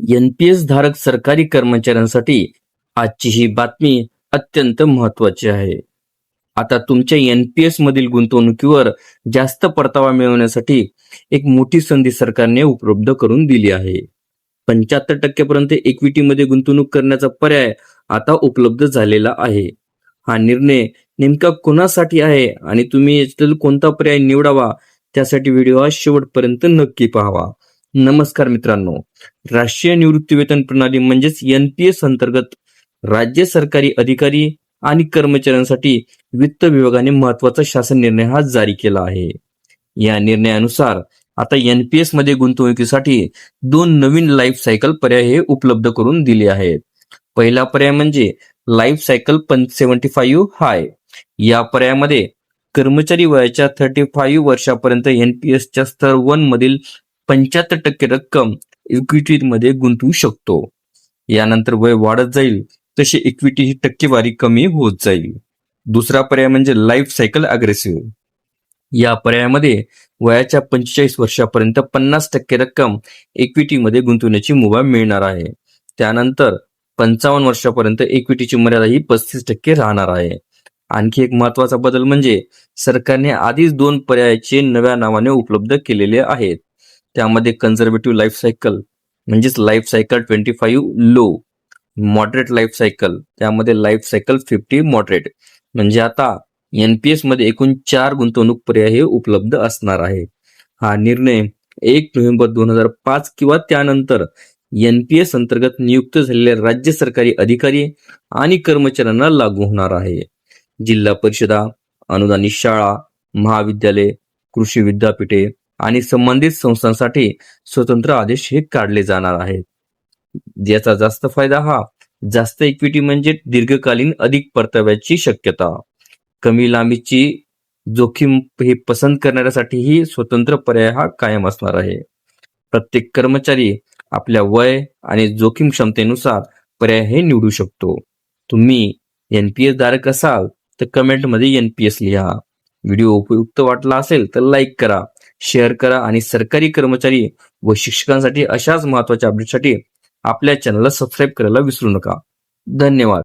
NPS धारक सरकारी कर्मचाऱ्यांसाठी आजची ही बातमी अत्यंत महत्वाची आहे. आता तुमच्या एनपीएस मधील गुंतवणुकीवर जास्त परतावा मिळवण्यासाठी एक मोठी संधी सरकारने उपलब्ध करून दिली आहे. 75% पर्यंत इक्विटीमध्ये गुंतवणूक करण्याचा पर्याय आता उपलब्ध झालेला आहे. हा निर्णय नेमका कोणासाठी आहे आणि तुम्ही यातील कोणता पर्याय निवडावा त्यासाठी व्हिडिओ हा शेवटपर्यंत नक्की पाहावा. नमस्कार मित्रांनो, राष्ट्रीय निवृत्तीवेतन प्रणाली म्हणजेच एनपीएस अंतर्गत राज्य सरकारी अधिकारी आणि कर्मचाऱ्यांसाठी वित्त विभागाने महत्वाचा शासन निर्णय हा जारी केला आहे. या निर्णयानुसार आता एनपीएस मध्ये गुंतवणुकीसाठी 2 नवीन लाईफ सायकल पर्याय हे उपलब्ध करून दिले आहेत. पहिला पर्याय म्हणजे लाईफ सायकल 75 हाय. या पर्यायामध्ये कर्मचारी वयाच्या 35 वर्षापर्यंत एनपीएसच्या स्तर 1 मधील 75% रक्कम इक्विटीमध्ये गुंतवू शकतो. यानंतर वय वाढत जाईल तशी इक्विटी ही टक्केवारी कमी होत जाईल. दुसरा पर्याय म्हणजे लाईफ सायकल अग्रेसिव्ह. या पर्यायामध्ये वयाच्या 45 वर्षापर्यंत 50% रक्कम इक्विटीमध्ये गुंतवण्याची मुभा मिळणार आहे. त्यानंतर 55 वर्षापर्यंत इक्विटीची मर्यादा ही 35% राहणार आहे. आणखी एक महत्वाचा बदल म्हणजे सरकारने आधीच 2 पर्यायाचे नव्या नावाने उपलब्ध केलेले आहेत. त्यामध्ये कन्झर्वेटिव्ह लाईफ सायकल म्हणजेच life cycle 25 low, moderate life cycle त्यामध्ये लाईफ सायकल 50 मॉडरेट. म्हणजे आता एनपीएस मध्ये एकूण 4 गुंतवणूक पर्याय हे उपलब्ध असणार आहे. हा निर्णय 1 नोव्हेंबर 2005 किंवा त्यानंतर एनपीएस अंतर्गत नियुक्त झालेल्या राज्य सरकारी अधिकारी आणि कर्मचाऱ्यांना लागू होणार आहे. जिल्हा परिषदा, अनुदानित शाळा, महाविद्यालय, कृषी विद्यापीठे आणि संबंधित संस्थांसाठी स्वतंत्र आदेश हे काढले जाणार आहेत. याचा जास्त फायदा हा जास्त इक्विटी म्हणजे दीर्घकालीन अधिक परताव्याची शक्यता, कमी लांबीची जोखीम हे पसंत करणाऱ्यासाठीही स्वतंत्र पर्याय हा कायम असणार आहे. प्रत्येक कर्मचारी आपल्या वय आणि जोखीम क्षमतेनुसार पर्याय हे निवडू शकतो. तुम्ही एनपीएस धारक असाल तर कमेंटमध्ये एनपीएस लिहा. व्हिडिओ उपयुक्त वाटला असेल तर लाईक करा, शेअर करा आणि सरकारी कर्मचारी व शिक्षकांसाठी अशाच महत्त्वाच्या अपडेटसाठी आपल्या चॅनलला सबस्क्राईब करायला विसरू नका. धन्यवाद.